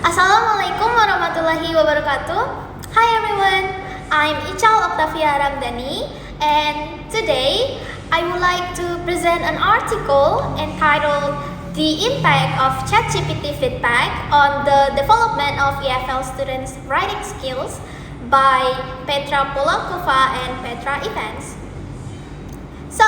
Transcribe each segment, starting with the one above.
Assalamualaikum warahmatullahi wabarakatuh. Hi everyone, I'm Ichal Oktavia Ramdhani, and today I would like to present an article entitled The Impact of ChatGPT Feedback on the Development of EFL Students' Writing Skills by Petra Polakova and Petra Evans. So,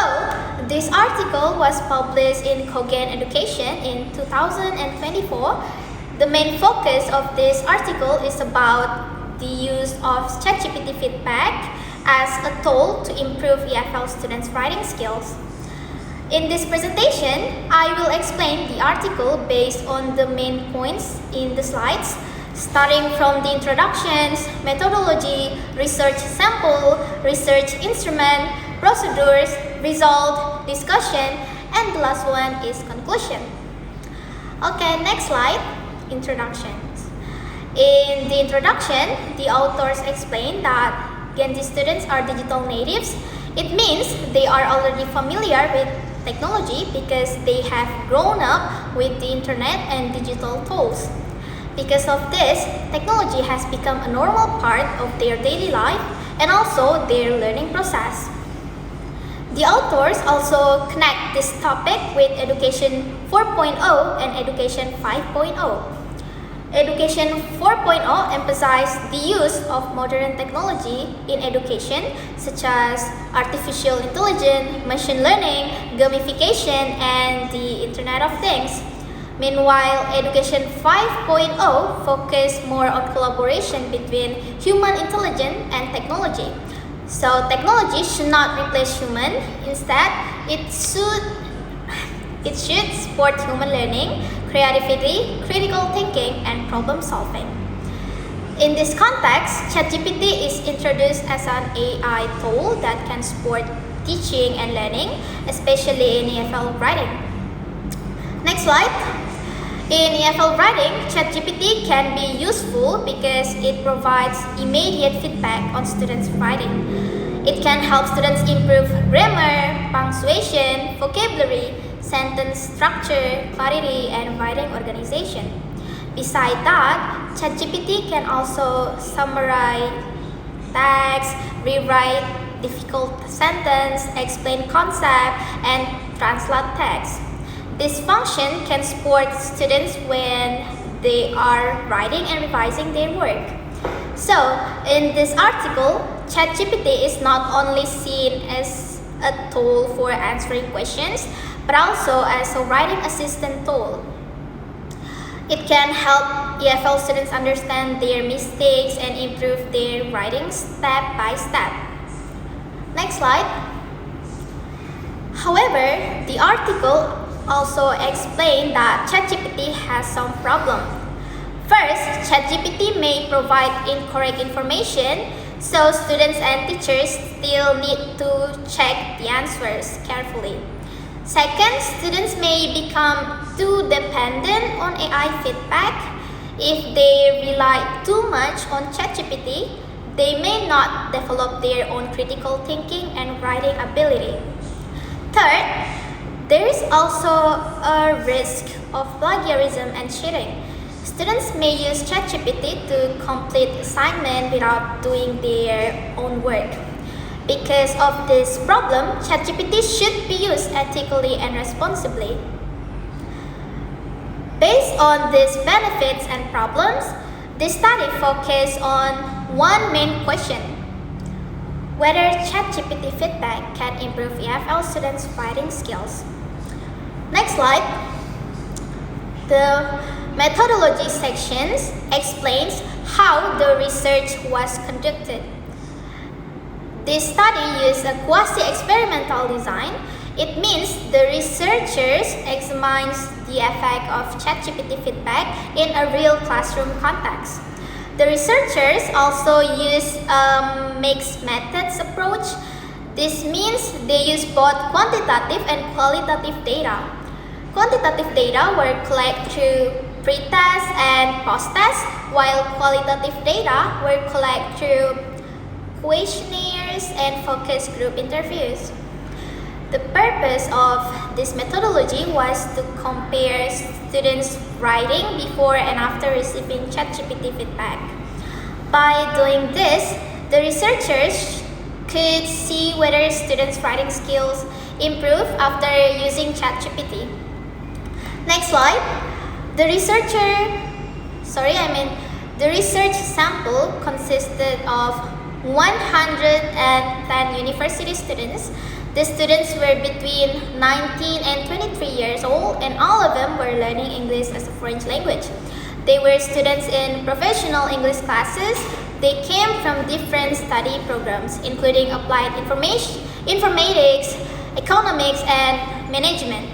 this article was published in Kogan Education in 2024. The main focus of this article is about the use of ChatGPT feedback as a tool to improve EFL students' writing skills. In this presentation, I will explain the article based on the main points in the slides, starting from the introductions, methodology, research sample, research instrument, procedures, result, discussion, and the last one is conclusion. Okay, next slide. Introductions. In the introduction, the authors explain that Gen Z students are digital natives. It means they are already familiar with technology because they have grown up with the internet and digital tools. Because of this, technology has become a normal part of their daily life and also their learning process. The authors also connect this topic with Education 4.0 and Education 5.0. Education 4.0 emphasizes the use of modern technology in education, such as artificial intelligence, machine learning, gamification, and the Internet of Things. Meanwhile, Education 5.0 focuses more on collaboration between human intelligence and technology. So technology should not replace human. Instead, it should support human learning, creativity, critical thinking, and problem solving. In this context, ChatGPT is introduced as an AI tool that can support teaching and learning, especially in EFL writing. Next slide. In EFL writing, ChatGPT can be useful because it provides immediate feedback on students' writing. It can help students improve grammar, punctuation, vocabulary, sentence structure, clarity, and writing organization. Besides that, ChatGPT can also summarize text, rewrite difficult sentence, explain concept, and translate text. This function can support students when they are writing and revising their work. So, in this article, ChatGPT is not only seen as a tool for answering questions, but also as a writing assistant tool. It can help EFL students understand their mistakes and improve their writing step by step. Next slide. However, the article also explained that ChatGPT has some problem. First, ChatGPT may provide incorrect information, so students and teachers still need to check the answers carefully. Second, students may become too dependent on AI feedback. If they rely too much on ChatGPT, they may not develop their own critical thinking and writing ability. Third, there is also a risk of plagiarism and cheating. Students may use ChatGPT to complete assignments without doing their own work. Because of this problem, ChatGPT should be used ethically and responsibly. Based on these benefits and problems, this study focused on one main question: whether ChatGPT feedback can improve EFL students' writing skills. Next slide. The methodology section explains how the research was conducted. This study used a quasi-experimental design. It means the researchers examined the effect of ChatGPT feedback in a real classroom context. The researchers also used a mixed methods approach. This means they use both quantitative and qualitative data. Quantitative data were collected through pre-test and post-test, while qualitative data were collected through questionnaires and focus group interviews. The purpose of this methodology was to compare students' writing before and after receiving ChatGPT feedback. By doing this, the researchers could see whether students' writing skills improve after using ChatGPT. Next slide. The research sample consisted of 110 university students. The students were between 19 and 23 years old, and all of them were learning English as a French language. They were students in professional English classes. They came from different study programs, including applied informatics, economics, and management.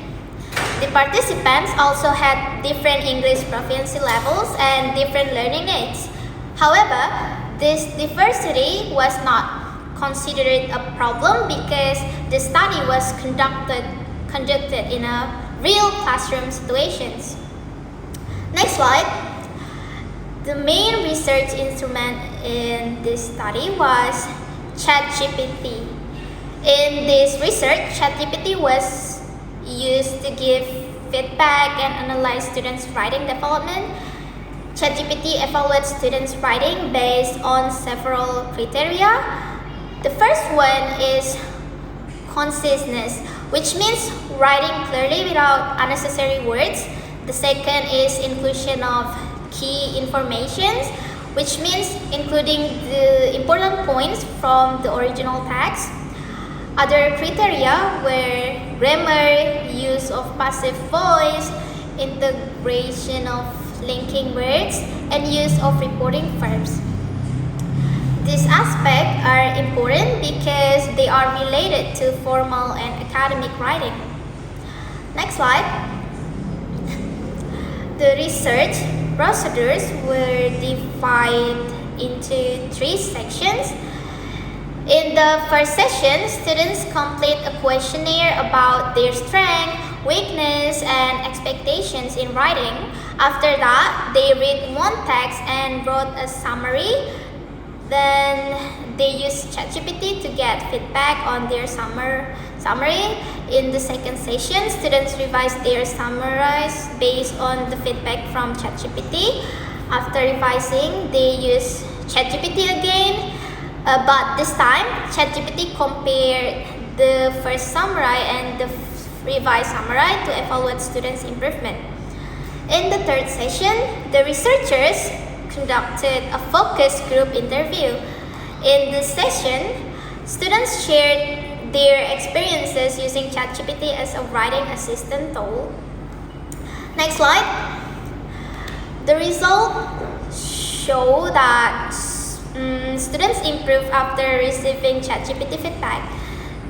The participants also had different English proficiency levels and different learning needs. However, this diversity was not considered a problem because the study was conducted in a real classroom situations. Next slide. The main research instrument in this study was ChatGPT. In this research, ChatGPT was used to give feedback and analyze students' writing development. ChatGPT evaluates students' writing based on several criteria. The first one is conciseness, which means writing clearly without unnecessary words. The second is inclusion of key information, which means including the important points from the original text. Other criteria were grammar, use of passive voice, integration of linking words, and use of reporting verbs. These aspects are important because they are related to formal and academic writing. Next slide. The research procedures were divided into 3 sections. In the first session, students complete a questionnaire about their strength, weakness, and expectations in writing. After that, they read one text and wrote a summary. Then they use ChatGPT to get feedback on their summary. In the second session, students revise their summaries based on the feedback from ChatGPT. After revising, they use ChatGPT again, but this time ChatGPT compared the first summary and the revised summary to evaluate students' improvement. In the third session, the researchers conducted a focus group interview. In this session, students shared their experiences using ChatGPT as a writing assistant tool. Next slide. The results show that students improved after receiving ChatGPT feedback.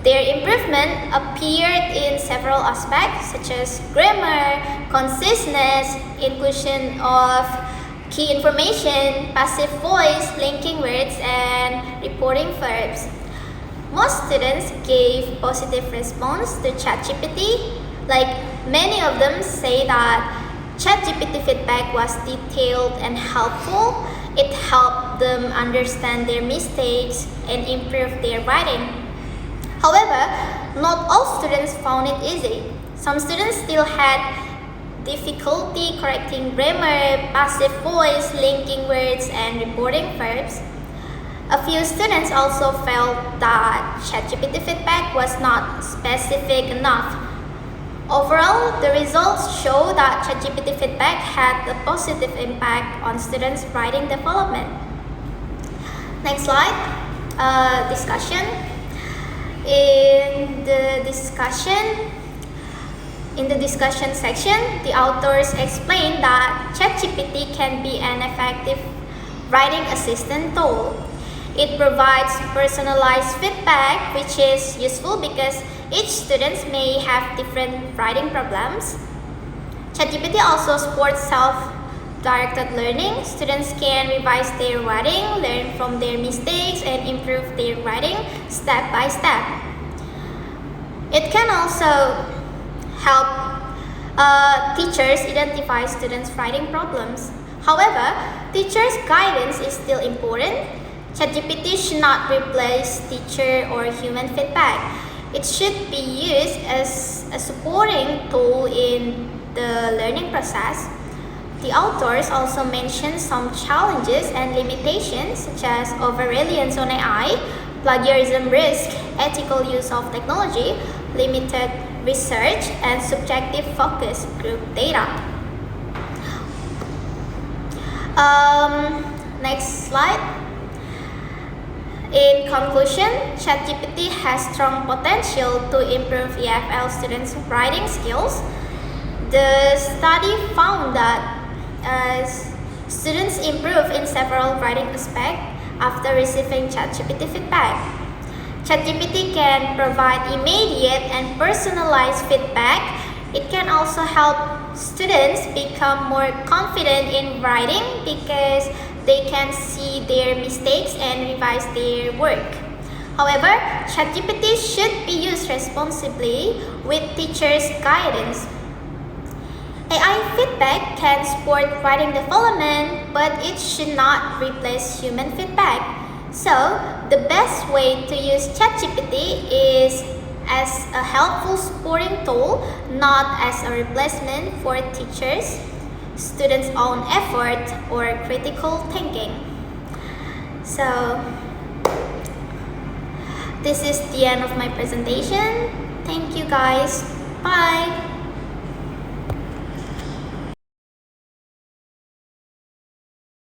Their improvement appeared in several aspects such as grammar, conciseness, inclusion of key information, passive voice, linking words, and reporting verbs. Most students gave positive response to ChatGPT. Like many of them say that ChatGPT feedback was detailed and helpful. It helped them understand their mistakes and improve their writing. However, not all students found it easy. Some students still had difficulty correcting grammar, passive voice, linking words, and reporting verbs. A few students also felt that ChatGPT feedback was not specific enough. Overall, the results show that ChatGPT feedback had a positive impact on students' writing development. Next slide. Discussion. In the discussion section, the authors explain that ChatGPT can be an effective writing assistant tool. It provides personalized feedback, which is useful because each student may have different writing problems. ChatGPT also supports self-directed learning. Students can revise their writing, learn from their mistakes, and improve their writing step by step. It can also help teachers identify students' writing problems. However, teachers' guidance is still important. ChatGPT should not replace teacher or human feedback. It should be used as a supporting tool in the learning process. The authors also mention some challenges and limitations such as over-reliance on AI, plagiarism risk, ethical use of technology, limited research, and subjective focus group data. Next slide. In conclusion, ChatGPT has strong potential to improve EFL students' writing skills. The study found that students improve in several writing aspects after receiving ChatGPT feedback. ChatGPT can provide immediate and personalized feedback. It can also help students become more confident in writing because they can see their mistakes and revise their work. However, ChatGPT should be used responsibly with teachers' guidance. AI feedback can support writing development, but it should not replace human feedback. So, the best way to use ChatGPT is as a helpful supporting tool, not as a replacement for teachers, students' own effort, or critical thinking. So, this is the end of my presentation. Thank you guys. Bye.